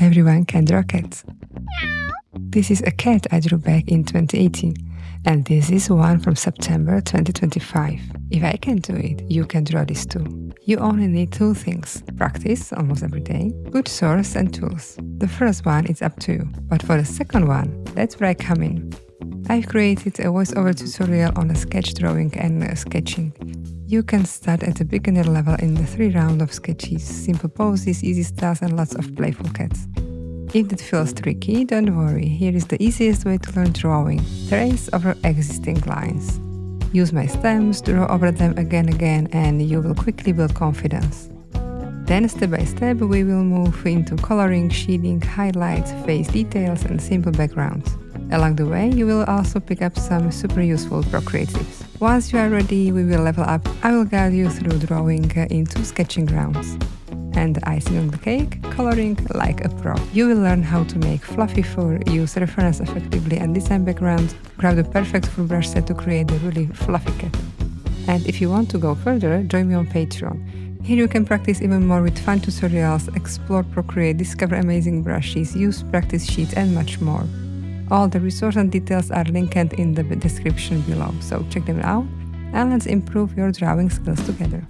Everyone can draw cats. This is a cat I drew back in 2018, and this is one from September 2025. If I can do it, you can draw this too. You only need two things: practice almost every day, good source and tools. The first one is up to you, but for the second one, that's where I come in. I've created a voiceover tutorial on sketch drawing and sketching. You can start at the beginner level in the 3 rounds of sketches, simple poses, easy styles and lots of playful cats. If that feels tricky, don't worry, here is the easiest way to learn drawing. Trace over existing lines. Use my stems, draw over them again, and you will quickly build confidence. Then step by step we will move into coloring, shading, highlights, face details and simple backgrounds. Along the way, you will also pick up some super useful Procreate tips. Once you are ready, we will level up. I will guide you through drawing into sketching rounds. And icing on the cake, coloring like a pro. You will learn how to make fluffy fur, use reference effectively and design backgrounds, grab the perfect full brush set to create a really fluffy cat. And if you want to go further, join me on Patreon. Here you can practice even more with fun tutorials, explore Procreate, discover amazing brushes, use practice sheets and much more. All the resources and details are linked in the description below, so check them out and let's improve your drawing skills together.